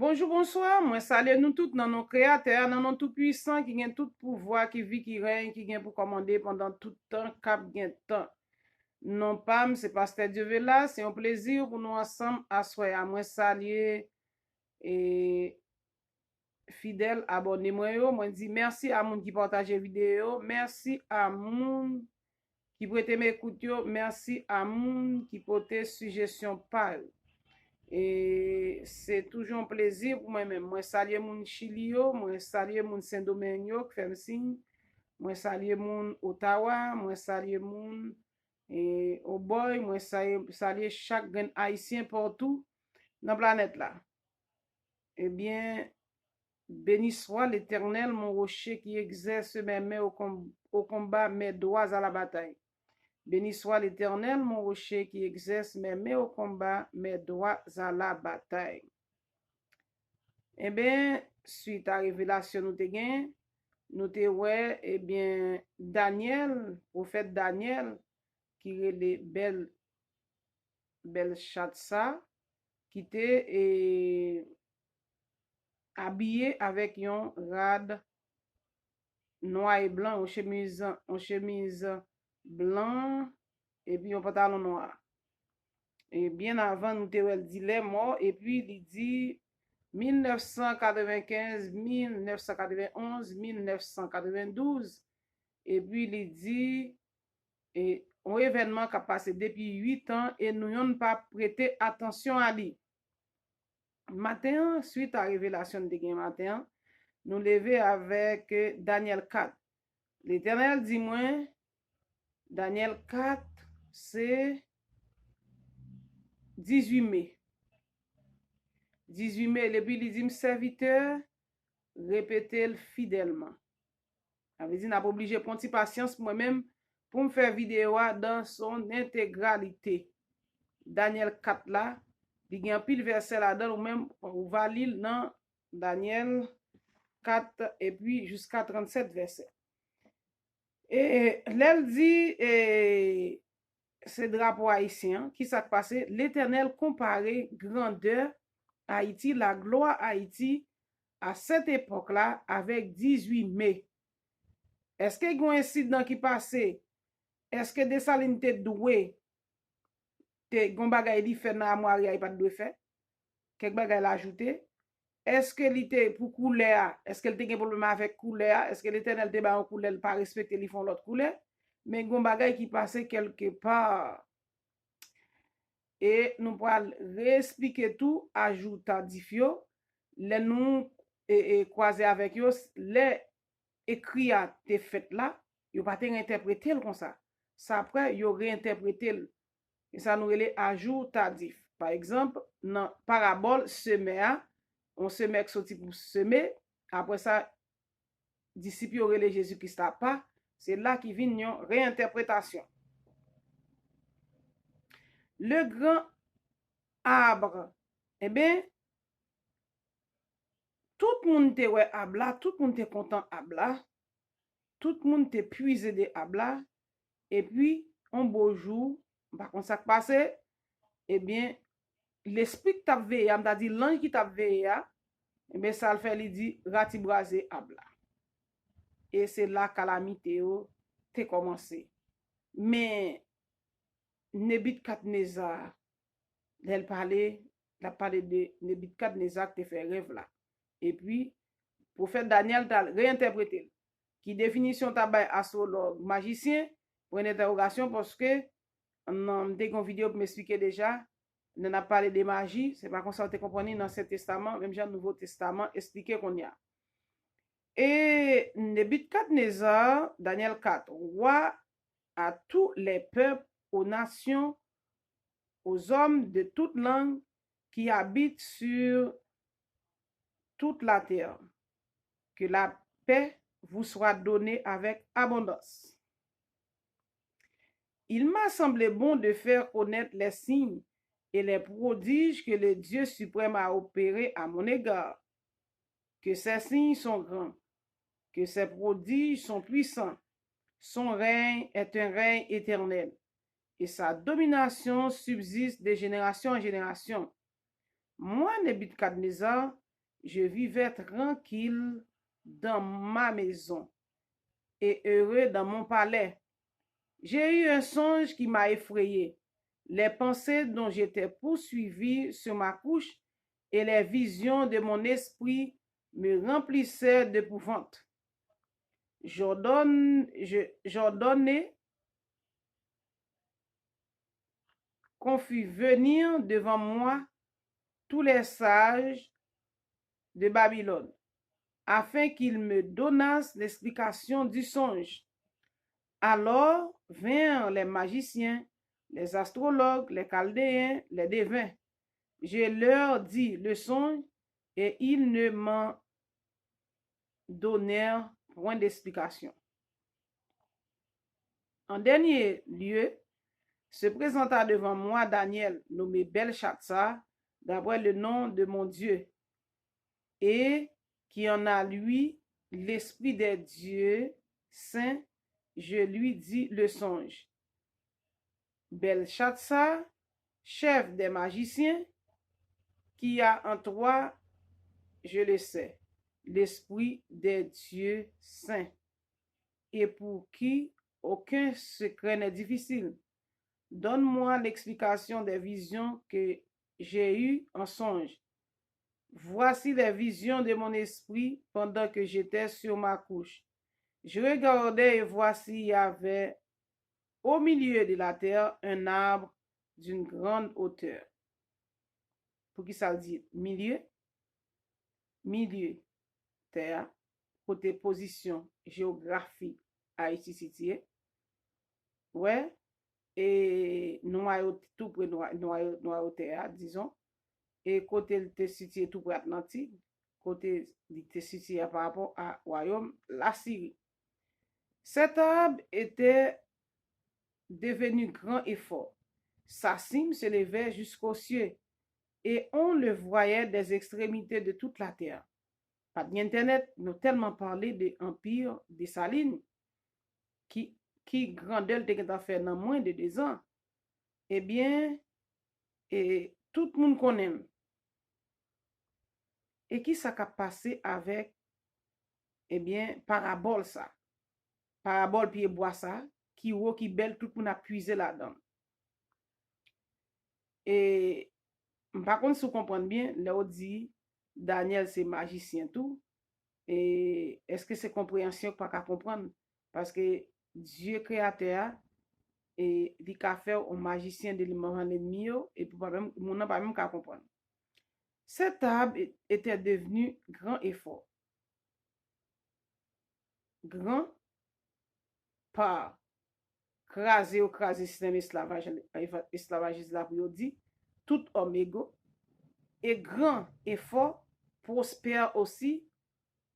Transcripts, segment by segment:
Bonjour, bonsoir. Moi, salue nous tous dans nos créateurs, dans nos tout puissants qui ont tout pouvoir, qui vit, qui règne, qui vient pour commander pendant tout temps, cap gain temps. Non pas, c'est Pasteur Dieu là, c'est un plaisir pour nous ensemble à soir. Moi, saluer et fidèle abonnez-moi yo. Moi, dis merci à moun qui partage vidéo, merci à moun qui prête m'écoute yo, merci à moun qui porte suggestion par. Et c'est toujours un plaisir pour moi-même. Moi, saluer mon Chili, moi, saluer mon Saint-Domingue qui fait un signe. Moi, saluer mon Ottawa, moi, saluer mon Oboy, moi, saluer chaque grand haïtien partout dans la planète là. Eh bien, béni soit l'Éternel, mon rocher qui exerce mes mains au combat, mes doigts à la bataille. Béni soit l'Éternel, mon rocher qui exerce mes mains au combat, mes doigts à la bataille. Eh bien, suite à révélation nous te gen, nous te ouais, eh bien, Daniel, prophète Daniel, qui est le Belshazzar, qui était habillé avec un rad noir et blanc, en chemise blanc, et puis un pantalon noir. Et bien avant, nous te dit les morts, et puis il dit 1995, 1991, 1992, et puis il dit un événement qui a passé depuis 8 ans et nous n'avons pas prêté attention à lui. Matin, suite à la révélation de Gain matin, nous lever avec Daniel 4. L'Éternel dit moi, Daniel 4, c'est 18 mai. 18 mai, et puis il dit serviteur, répétez-le fidèlement. Ça veut dire, n'a pas obligé de prendre patience pour moi-même pour me faire vidéo dans son intégralité. Daniel 4 là, il y a un pile verset là-dedans, ou même, on va lire dans Daniel 4 et puis jusqu'à 37 versets. Et l'elle dit, ce drapeau haïtien, qui s'est passé, l'Éternel comparé grandeur Haïti, la gloire Haïti, à cette époque-là, avec 18 mai. Est-ce qu'il y a un incident qui passait? Est-ce que Dessalines te doué? Te gon bagay li fait dans l'armoire, il pas de faire? Quelque bagay l'a ajouté? Est-ce que l'ité pour couleur? Est-ce qu'elle te un problème avec couleur? Est-ce que l'Éternel te ba en couleur, pas respecter, ils font l'autre couleur? Mais gon bagay qui passait quelque part. Et nous pourrons réexpliquer tout, ajouter difio, les nous croiser avec eux, les écrits à te fait là, yo pas te réinterpréter comme ça. Ça après, yo réinterpréter. Et ça nous relève ajout tardif. Par exemple, dans parabole semer, on semer qui sorti pour semer, après ça, disciple yo relève Jésus-Christ a pas, c'est là qui vient une réinterprétation. Le grand arbre, eh bien, tout le monde te ouais abla, tout le monde te content abla, tout le monde te puisé de abla, et puis, un beau jour, par contre, ça qui passe, eh bien, l'esprit qui t'a veillé, m'a dit l'ange qui t'a veillé, eh bien, ça le fait, il dit, rati brasé abla. Et c'est là que calamité t'est commencé. Mais, Nebukadnezar, elle parlait de Nebukadnezar qui fait rêve là. Et puis, prophète Daniel t'a réinterprété. Qui définition t'a bay astrologue, magicien, pour une interrogation parce que, dès qu'on vidéo pour m'expliquer déjà, on a parlé de magie, c'est pas comme ça que vous comprenez dans l'Ancien Testament, même dans le Nouveau Testament, expliquer qu'on y a. Et Nebukadnezar, Daniel 4, roi à tous les peuples, aux nations, aux hommes de toute langue qui habitent sur toute la terre. Que la paix vous soit donnée avec abondance. Il m'a semblé bon de faire connaître les signes et les prodiges que le Dieu suprême a opérés à mon égard. Que ces signes sont grands, que ces prodiges sont puissants. Son règne est un règne éternel et sa domination subsiste de génération en génération. Moi, Nebukadnezar, je vivais tranquille dans ma maison et heureux dans mon palais. J'ai eu un songe qui m'a effrayé. Les pensées dont j'étais poursuivi sur ma couche et les visions de mon esprit me remplissaient d'épouvante. J'ordonnai qu'on fît venir devant moi tous les sages de Babylone, afin qu'ils me donnassent l'explication du songe. Alors vinrent les magiciens, les astrologues, les chaldéens, les devins. Je leur dis le songe et ils ne m'en donnèrent point d'explication. En dernier lieu, se présenta devant moi Daniel, nommé Belshazzar, d'après le nom de mon Dieu, et qui en a lui l'esprit des dieux saints. Je lui dis le songe. Belshazzar, chef des magiciens, qui a en toi, je le sais, l'esprit des dieux saints, et pour qui aucun secret n'est difficile. Donne-moi l'explication des visions que j'ai eues en songe. Voici les visions de mon esprit pendant que j'étais sur ma couche. Je regardais et voici il y avait au milieu de la terre un arbre d'une grande hauteur. Pour qui ça dit milieu? Milieu, terre, côté position, géographie, Haïti situé. Ouais, et noyau tout près noyau terre, disons. Et côté il était situé tout près Atlantique, côté il était situé par rapport à royaume la Syrie. Cet arbre était devenu grand et fort. Sa cime se levait jusqu'aux cieux et on le voyait des extrémités de toute la terre. Pas d'internet, nous tellement parlé de l'empire des Salines qui grandeur te fait dans moins de 2 ans. Eh bien, et tout le monde connaît. Et qui ça a passé avec, eh bien, parabole ça. Parabole pied bois ça, qui haut, qui belle, tout le monde a puisé là-dedans. Et, par contre, si vous comprenez bien, là on dit, Daniel c'est magicien tout. Et est-ce que c'est compréhension pas qu'à comprendre? Parce que Dieu créateur, et il a fait un magicien de l'ennemi, et pour pas même, mon n'a pas même qu'à comprendre. Cet arbre était devenu grand et fort. Grand par craser ou craser système esclavagiste là pour dit, tout homme égaux, et grand et fort, prospère aussi,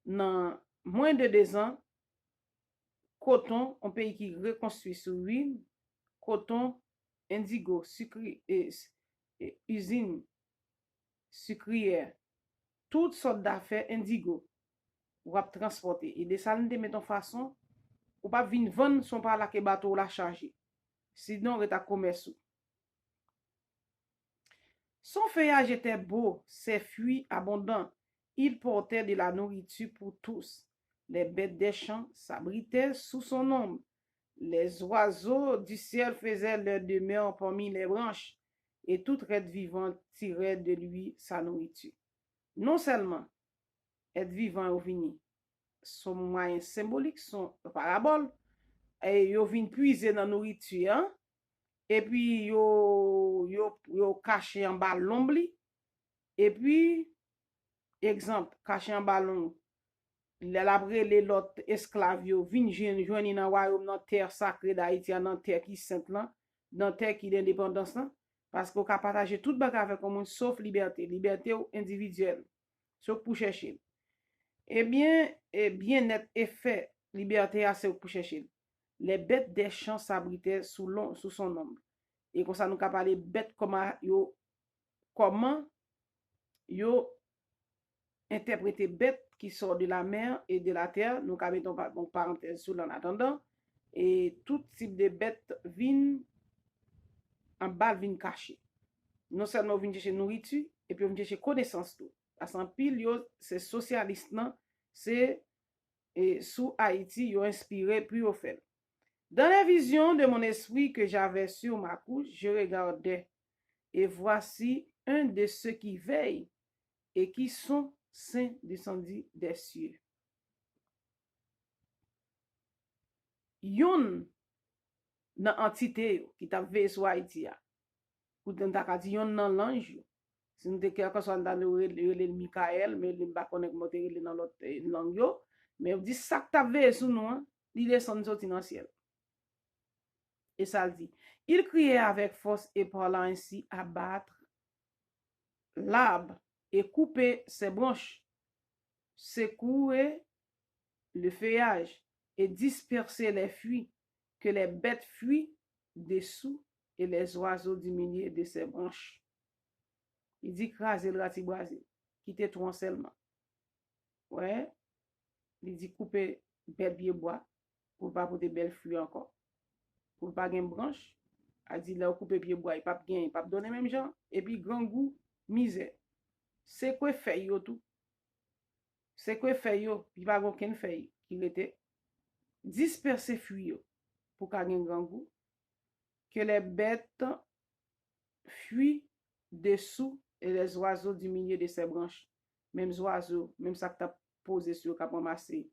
dans moins de 2 ans, coton, un pays qui reconstruit sur ruine, coton, indigo, sucre, usine sucrière, toutes sortes d'affaires indigo, ou ap transporter. Et de ça, nous de mettons façon, ou pas venir vendre son par là que bateau la charger. Sinon, on commerce. Son feuillage était beau, ses fruits abondants. Il portait de la nourriture pour tous. Les bêtes des champs s'abritaient sous son ombre. Les oiseaux du ciel faisaient leur demeure parmi les branches, et tout être vivant tirait de lui sa nourriture. Non seulement être vivant ou vini, son moyen symbolique, son parabole, et yo vin puiser dans nourriture, hein? Et puis yo caché en bas l'ombre, et puis exemple caché en bas l'ombre, l'après les l'autre esclaves yo vin joindre dans royaume dans terre sacrée d'Haïti, dans terre qui sainte là, dans terre qui l'indépendance là, parce qu'on ka partager tout bagage avec monde sauf liberté individuelle, sauf pour chercher. Eh bien, bien-être et fait, liberté assez pour chercher. Les bêtes des champs s'abritaient sous son ombre. Et comme ça, nous avons parlé bêtes comment yo interpréter bêtes qui sortent de la mer et de la terre. Nous avons mettons donc parenthèse sous en attendant. Et tout type de bêtes viennent en bas, viennent cacher. Non seulement viennent chercher nourriture, et puis viennent chercher connaissance tout. Parce en pile, yo, c'est socialiste, non? C'est sous Haïti, yo inspiré, puis yo fait. Dans la vision de mon esprit que j'avais sur ma couche, je regardais, et voici un de ceux qui veillent et qui sont saints descendus des cieux. Yon nan entité yo, qui t'a veillé sur Haïti, ou dans ta dit yon nan l'ange yo. Si nous te quelque soit dans le Michael, mais le pas connaître monter dans l'autre langue yo, mais on dit ça que t'a veillé sur nous, hein, il descend sorti dans le ciel. Et ça dit, il criait avec force et parlant ainsi abattre l'arbre et couper ses branches, secouer le feuillage et disperser les fruits, que les bêtes fuient dessous et les oiseaux diminuent de ses branches. Il dit craser le ratiboisé, quitter tout seulement. Ouais, il dit couper bel pied bois pour pas porter belle fruits encore. Pour pas gagner branche, a dit là couper pied bois, il pas gagner, pas donner même gens et puis grand goût misère. C'est quoi fait yo tout? C'est quoi fait yo? Il pas aucun fait qui était disperser fruits yo pour pas gagner grand goût que les bêtes fuient dessous et les oiseaux du milieu de ses branches. Même oiseaux, même ça que tu as posé sur le cap ramassé,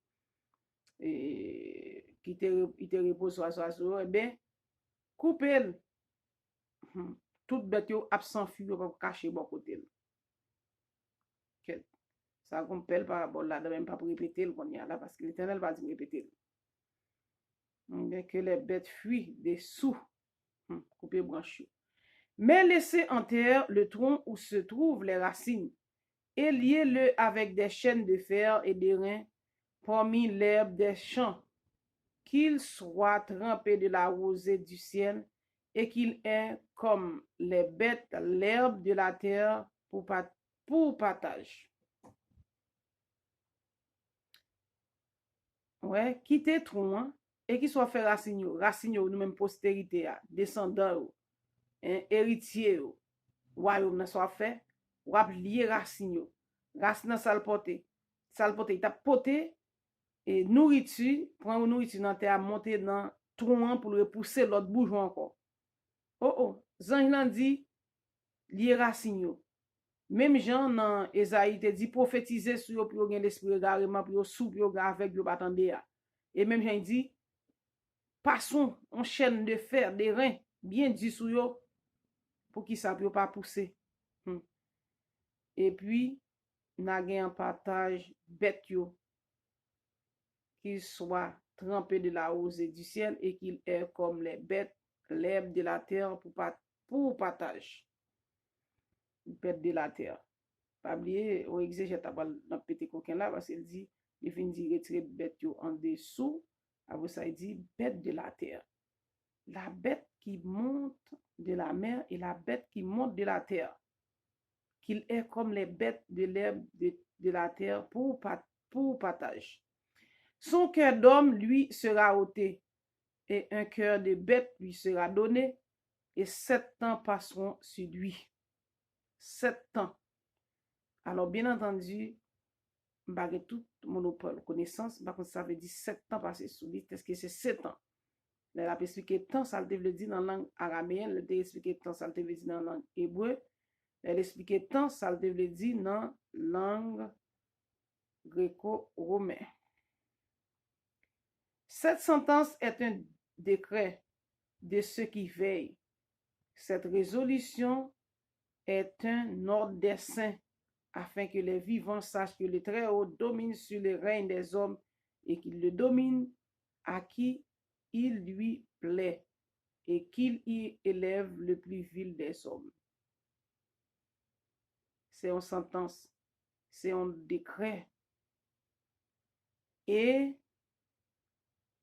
et qui te repose sur les oiseaux, eh bien, coupez-le. Toute bête yo absent fuit pour cacher bon côté. Ça compelle par rapport là, même pas pour répéter le qu'on y a là, parce que l'Éternel va dire répéter. Que les bêtes fuient dessous, couper branche. Mais laissez en terre le tronc où se trouvent les racines, et liez-le avec des chaînes de fer et des reins parmi l'herbe des champs, qu'il soit trempé de la rosée du ciel, et qu'il ait comme les bêtes l'herbe de la terre pour partage. Ouais, quittez tronc, et qu'il soit fait racine, nous-mêmes postérité, descendants, héritier, royaume nan soit fait, ou ap lié racine yo. Racine ça le porter. Ça le porter, il t'a porté et nourriture, prend nourriture dans terre monter dans tronc pour le repousser l'autre bourgeon encore. Oh oh, Zan il dit lié racine yo. Même Jean dans Esaïe te dit prophétiser sur yo pour gen l'esprit égarement pour yo sou pour yo avec yo attendre ya. Et même Jean dit passons en chaîne de fer des reins bien dit sur yo pour qui ça peut pas pousser. Et puis n'a gen un partage bête yo qu'il soit trempé de la rosée du ciel et qu'il est comme les bêtes l'herbe de la terre pour partage. Bête de la terre. Pas oublier au exégète dans pété coquin là parce qu'il dit il finit de retirer bête yo en dessous, après ça il dit bête de la terre. La bête qui monte de la mer et la bête qui monte de la terre. Qu'il est comme les bêtes de l'herbe de la terre pour partage. Son cœur d'homme, lui, sera ôté, et un cœur de bête lui sera donné, et 7 ans passeront sur lui. 7 ans. Alors, bien entendu, baguette tout monopole, connaissance, par contre, ça veut dire 7 ans passés sur lui, est-ce que c'est 7 ans? Elle a expliqué temps, ça veut dire dans la langue araméenne, elle a expliqué temps, ça veut dire dans la langue hébreu, elle expliquait temps, ça veut dire dans la langue gréco-romaine. Cette sentence est un décret de ceux qui veillent. Cette résolution est un ordre des saints afin que les vivants sachent que le Très-Haut domine sur le règne des hommes et qu'il le domine à qui il lui plaît et qu'il y élève le plus vil des hommes. C'est une sentence, c'est un décret. Et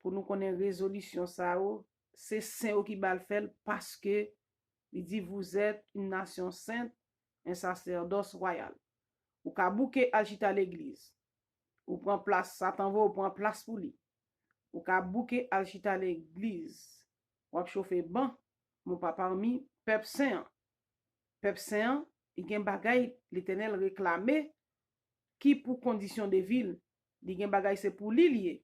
pour nous connaître résolution ça, c'est saint qui va le faire parce que il dit vous êtes une nation sainte, un sacerdoce royal. Ou ka bouke agita l'église. Ou prend place, Satan va ou prend place pour lui. Ou ka bouke agita l'église. Ou ap chauffer ban, mon papa parmi peuple saint. Peuple saint, il gen bagay l'Éternel réclamé qui pour condition de ville, li gen bagay c'est pour li lié.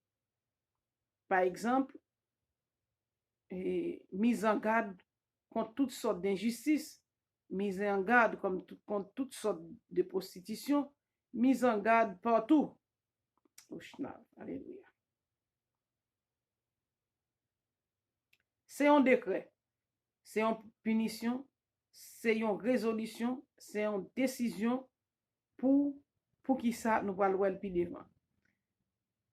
Par exemple, mise en garde contre toutes sortes d'injustices, mise en garde contre toutes sortes de prostitution, mise en garde partout. Alléluia. C'est un décret, c'est une punition, c'est une résolution, c'est une décision pour qui ça nous va le plus devant.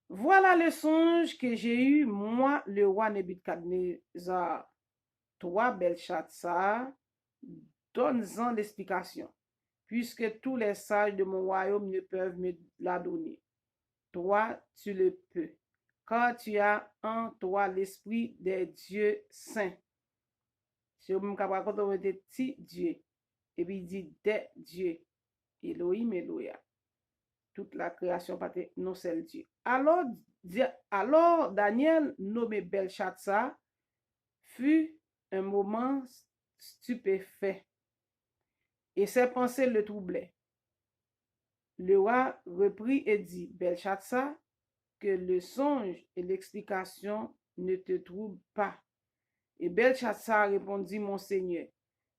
Voilà le songe que j'ai eu, moi, le roi Nebuchadnezzar. Toi, Belshazzar, donne-en l'explication, puisque tous les sages de mon royaume ne peuvent me la donner. Toi, tu le peux, car tu as en toi l'esprit des dieux saints. C'est même capable quand on dit petit Dieu, et puis il dit des dieux, Elohim, Elohim. Toute la création partait non seul Dieu. Alors Daniel, nommé Belshazzar, fut un moment stupéfait, et ses pensées le troublaient. Le roi reprit et dit, Belshazzar, que le songe et l'explication ne te troublent pas. Et Belshazzar répondit, mon Seigneur,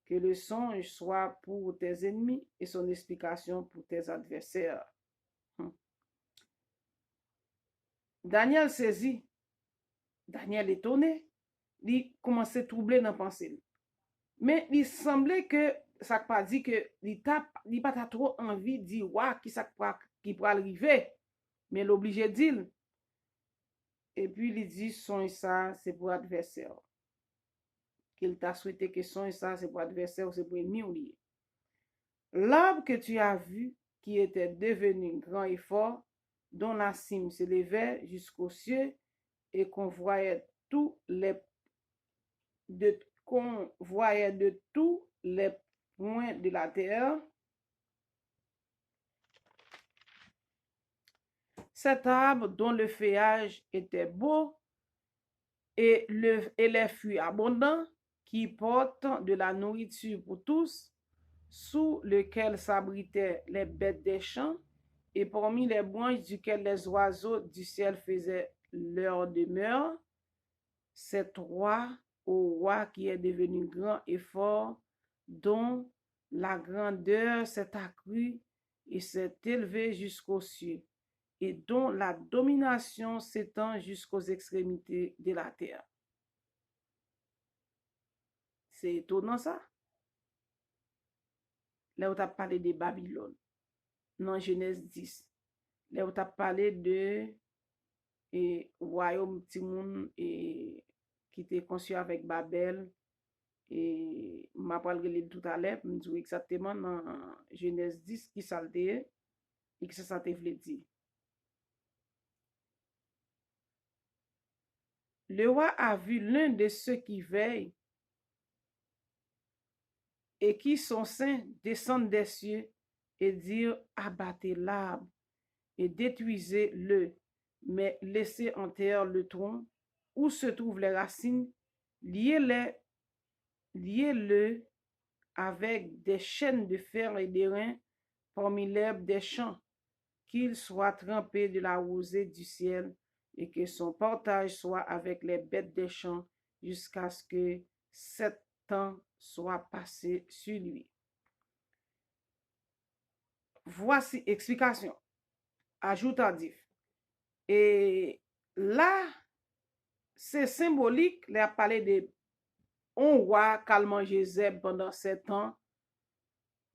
que le songe soit pour tes ennemis et son explication pour tes adversaires. Daniel saisi, Daniel étonné, il commençait à troubler dans la pensée. Mais il semblait que ça ne pas dit que il pas trop envie de dire ouais, qui peut arriver, mais l'obligé de dire. Et puis il dit son ça c'est pour adversaire. Qu'il t'a souhaité que son ça c'est pour adversaire ou c'est pour ennemi ou lié. L'arbre que tu as vu qui était devenu grand et fort, dont la cime s'élevait jusqu'aux cieux et qu'on voyait de tous les points de la terre. Cet arbre dont le feuillage était beau et les fruits abondants, qui portent de la nourriture pour tous, sous lequel s'abritaient les bêtes des champs, et parmi les branches duquel les oiseaux du ciel faisaient leur demeure, c'est toi, ô roi, qui est devenu grand et fort, dont la grandeur s'est accrue et s'est élevée jusqu'aux cieux, et dont la domination s'étend jusqu'aux extrémités de la terre. C'est étonnant ça. Là où tu as parlé de Babylone, dans Genèse 10. Là où tu as parlé de royaume Timoun qui était conçu avec Babel. Et m'a parlé tout à l'heure, me dit exactement dans Genèse 10 qui ça et que ça te voulait dire. Le roi a vu l'un de ceux qui veillent et qui sont saints descendre des cieux et dire abattez l'arbre et détruisez-le, mais laissez en terre le tronc où se trouvent les racines, liez-le avec des chaînes de fer et d'airain parmi l'herbe des champs, qu'il soit trempé de la rosée du ciel et que son partage soit avec les bêtes des champs jusqu'à ce que 7 ans soit passé sur lui. Voici explication. Ajoute adif. Et là, c'est symbolique, il a parlé de un roi qui a mangé zèbre pendant 7 ans.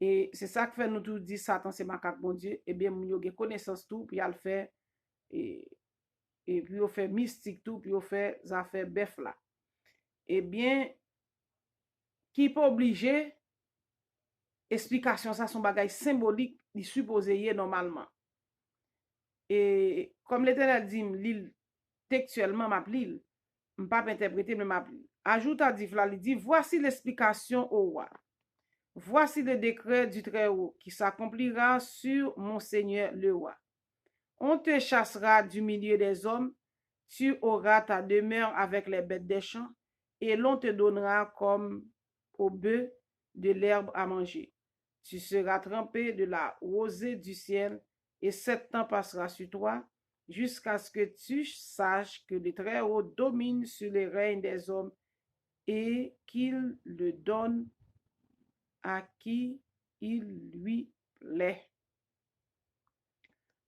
Et c'est ça qui fait nous tout dire Satan c'est macaque bon Dieu. Eh bien, nous avons connaissance tout, puis il fait et puis on fait mystique tout, puis on fait ça fait bœuf là. Eh bien, qui pas obligé explication ça son bagage symbolique, il supposé y normalement. Et comme l'Éternel dit, l'île textuellement m'appelle, pas interpréter mais m'appelle. Ajoute à dire là, il dit voici l'explication au roi. Voici le décret du Très-Haut qui s'accomplira sur mon Seigneur le roi. On te chassera du milieu des hommes, tu auras ta demeure avec les bêtes des champs, et l'on te donnera comme au bœuf de l'herbe à manger. Tu seras trempé de la rosée du ciel, et 7 ans passera sur toi, jusqu'à ce que tu saches que le Très-Haut domine sur les règnes des hommes et qu'il le donne à qui il lui plaît.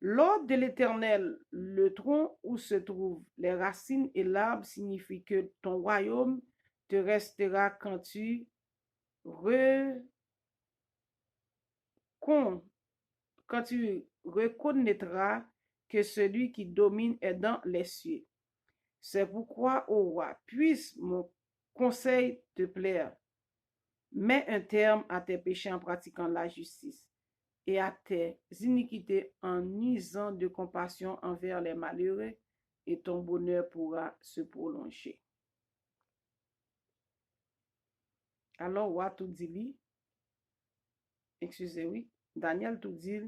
L'ordre de l'Éternel, le tronc où se trouvent les racines et l'arbre, signifie que ton royaume te restera quand tu reconnaîtras que celui qui domine est dans les cieux. C'est pourquoi, ô roi, puisse mon conseil te plaire. Mets un terme à tes péchés en pratiquant la justice et à tes iniquités en usant de compassion envers les malheureux, et ton bonheur pourra se prolonger. Alors, roi tout dit, excusez-moi, Daniel tout dit,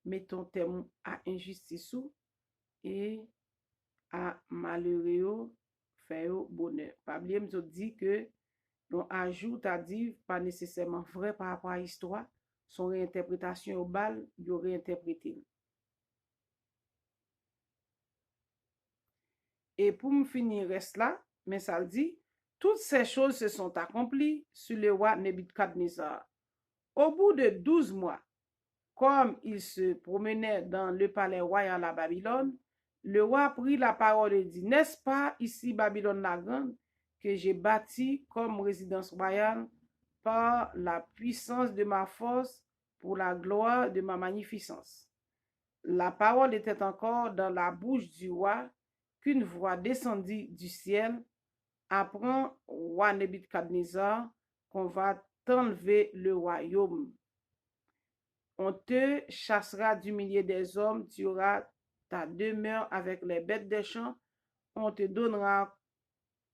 mettons terme à injustice et à malheureux faire bonheur. Pas oublier, me dit que l'on ajoute à dire pas nécessairement vrai par rapport à l'histoire, son réinterprétation au bal, il aurait interprété. Et pour me finir, reste là, mais ça le dit, toutes ces choses se sont accomplies sur le roi Nebuchadnezzar. Au bout de 12 mois, comme il se promenait dans le palais royal à Babylone, le roi prit la parole et dit, n'est-ce pas ici Babylone la grande que j'ai bâtie comme résidence royale par la puissance de ma force pour la gloire de ma magnificence. La parole était encore dans la bouche du roi qu'une voix descendit du ciel. Apprends, roi Nebuchadnezzar, qu'on va t'enlever le royaume. On te chassera du milieu des hommes, tu auras ta demeure avec les bêtes des champs. On te donnera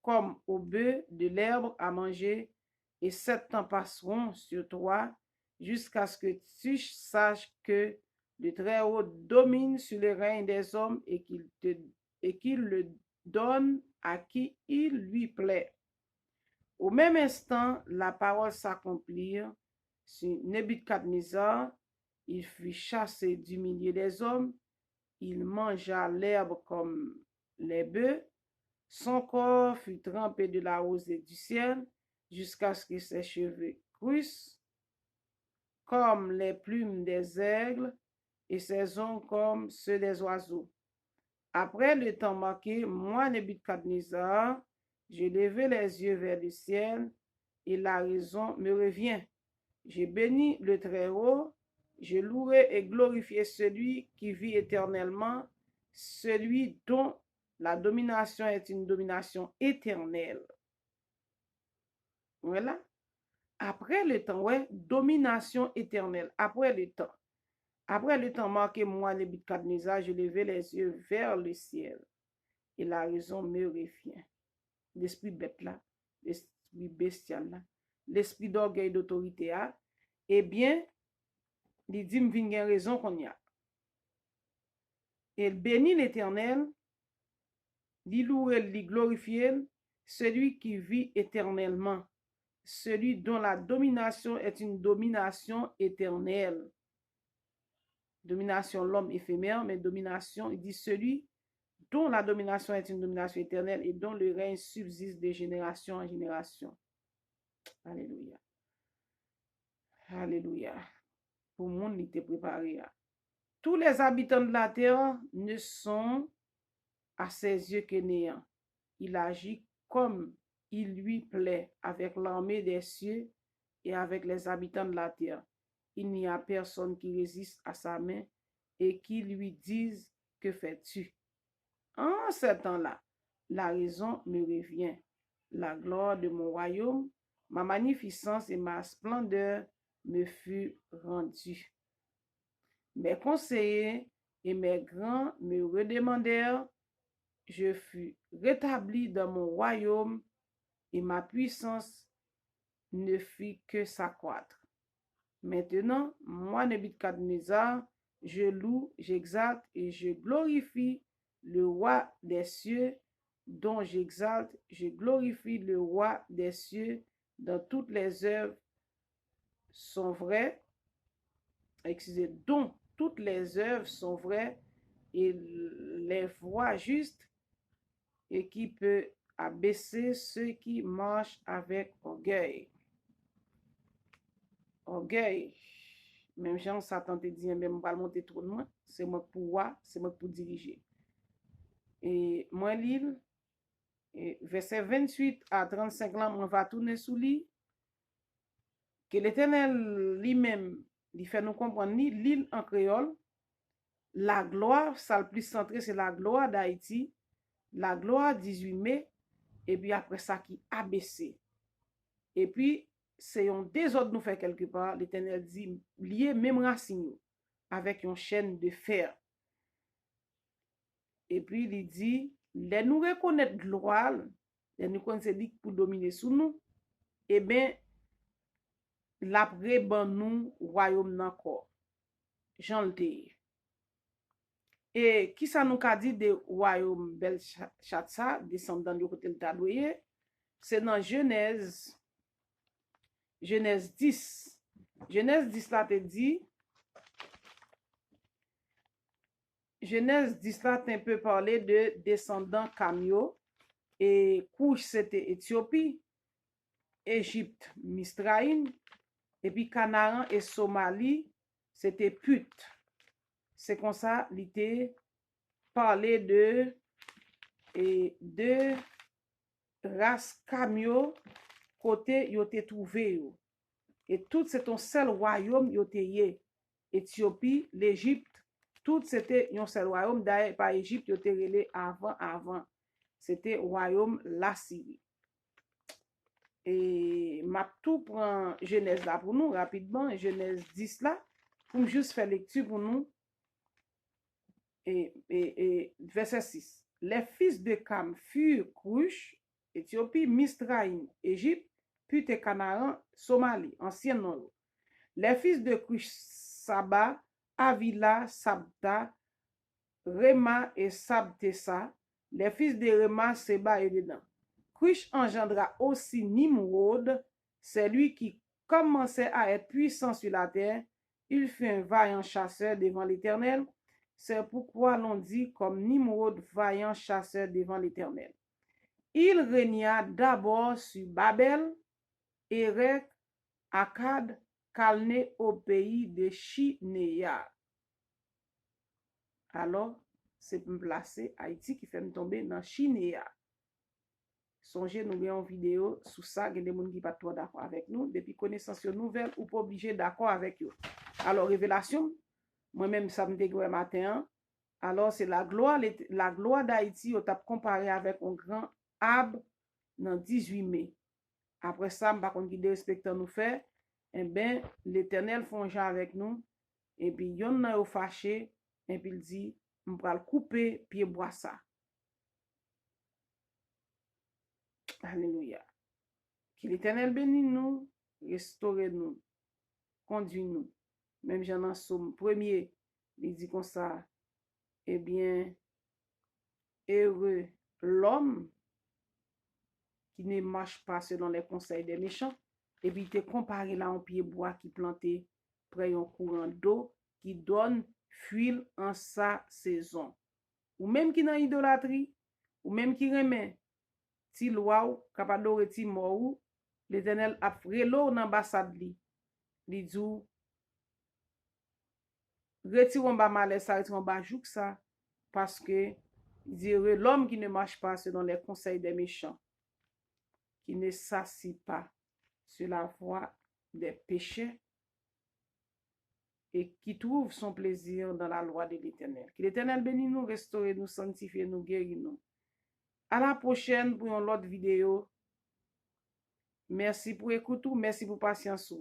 comme au bœuf de l'herbe à manger, et 7 ans passeront sur toi jusqu'à ce que tu saches que le Très-Haut domine sur les règnes des hommes et qu'il le donne à qui il lui plaît. Au même instant, la parole s'accomplit sur Nebuchadnezzar. Il fut chassé du milieu des hommes. Il mangea l'herbe comme les bœufs. Son corps fut trempé de la rosée du ciel jusqu'à ce que ses cheveux crussent comme les plumes des aigles et ses ongles comme ceux des oiseaux. Après le temps marqué, moi, Nebuchadnezzar, j'ai levé les yeux vers le ciel et la raison me revient. J'ai béni le Très-Haut, je louerai et glorifié celui qui vit éternellement, celui dont la domination est une domination éternelle. Voilà. Après le temps, ouais, domination éternelle. Après le temps. Après le temps marqué, moi, Nebuchadnezzar, je levai les yeux vers le ciel. Et la raison me revient. L'esprit bête là, l'esprit bestial là, l'esprit d'orgueil d'autorité là, eh bien, il dit, me vient raison qu'on y a. Et bénit l'Éternel, il loue, il glorifie, celui qui vit éternellement, celui dont la domination est une domination éternelle. Domination, l'homme éphémère, mais domination, il dit celui dont la domination est une domination éternelle et dont le règne subsiste de génération en génération. Alléluia. Alléluia. Pour le monde, il était préparé. Tous les habitants de la terre ne sont à ses yeux que néant. Il agit comme il lui plaît avec l'armée des cieux et avec les habitants de la terre. Il n'y a personne qui résiste à sa main et qui lui dise, que fais-tu? En ce temps-là, la raison me revient. La gloire de mon royaume, ma magnificence et ma splendeur me furent rendues. Mes conseillers et mes grands me redemandèrent. Je fus rétabli dans mon royaume et ma puissance ne fit que s'accroître. Maintenant, moi, Nebuchadnezzar, je loue, j'exalte et je glorifie le roi des cieux, dont j'exalte, je glorifie le roi des cieux, dont toutes les œuvres sont vraies, dont toutes les œuvres sont vraies et les voies justes, et qui peut abaisser ceux qui marchent avec orgueil. Orgueil. Même Jean Satan te dit, même pas monter trop loin, c'est moi pour voir, c'est moi pour diriger. Et moi, l'île, verset 28 à 35 là, on va tourner sous lui, que l'Éternel lui-même, il fait nous comprendre l'île en créole, la gloire, ça le plus centré, c'est la gloire d'Haïti, la gloire 18 mai, et puis après ça qui abaissé. Et puis, c'est un désordre nous fait quelque part, l'Éternel dit, lié même racine avec une chaîne de fer. Et puis, il dit, les nous reconnaître gloire, les nous connaître pour dominer sous nous, et bien, l'après, ban nous, royaume encore. Jean le dit. Et qui ça nous a dit de royaume Belshazzar, descendant du côté de Tadoye, c'est dans Genèse 10. Genèse 10 là te dit, Genèse 10 là t'un peu parlé de descendants Camio, et Couche c'était Éthiopie, Égypte, Misraïm, et puis Canaan et Somalie, c'était Put. C'est comme ça, il était parlé de race Camio, côté yo te trouvé yo. Et tout c'est un seul royaume yo te yé. Éthiopie, l'Égypte, tout c'était un seul royaume. D'ailleurs, par Égypte, yo te relé avant. C'était royaume la Syrie. Et m'a tout prend Genèse là pour nous, rapidement, Genèse 10 là, pour juste faire lecture pour nous. Et verset 6. Les fils de Cam furent Cush, Éthiopie, Misraïm, Égypte, Put et Canaan, Somalie, ancien nom. Les fils de Cush, Saba, Avila, Sabta, Rema et Sabtessa. Les fils de Rema, Seba et Dedan. Cush engendra aussi Nimrod, c'est lui qui commençait à être puissant sur la terre. Il fut un vaillant chasseur devant l'Éternel. C'est pourquoi l'on dit comme Nimrod, vaillant chasseur devant l'Éternel. Il régna d'abord sur Babel, Érec, Akkad, Calné au pays de Shinéa. Alors, c'est pour me placer Haïti qui fait me tomber dans Shinéa. Songez, nous avons une vidéo sur ça, il y a des gens qui ne sont pas d'accord avec nous. Depuis connaissance nouvelle, ou pas obligé d'accord avec eux. Alors, révélation, moi-même, ça me dégoûte matin. Alors, c'est la gloire d'Haïti, on t'a comparé avec un grand arbre dans 18 mai. Après ça, je ne sais pas respecte nous faire. Eh bien, l'Éternel fonge avec nous. Et puis, yon nan yo fâché. Et puis, il dit, on va le couper, pied bois ça. Alléluia. Que l'Éternel bénisse nous, restaure nous, conduit nous. Même j'en en somme premier, il dit comme ça, eh bien, heureux l'homme qui ne marche pas selon les conseils des méchants, et puis il te comparé là un pied bois qui planté près d'un courant d'eau qui donne fuil en sa saison. Ou même qui dans idolâtrie, ou même qui remet ti loi capable de ti mort, l'Éternel a frelo dans ambassade li. Li dou retirons ba malais ça, retirons ba jouk ça, parce que il dit l'homme qui ne marche pas selon les conseils des méchants, qui ne s'assit pas sur la voie des péchés et qui trouve son plaisir dans la loi de l'Éternel. Que l'Éternel bénisse nous, restaure nous, sanctifie nous, guérit nous. À la prochaine pour une autre vidéo. Merci pour écouter, merci pour patience.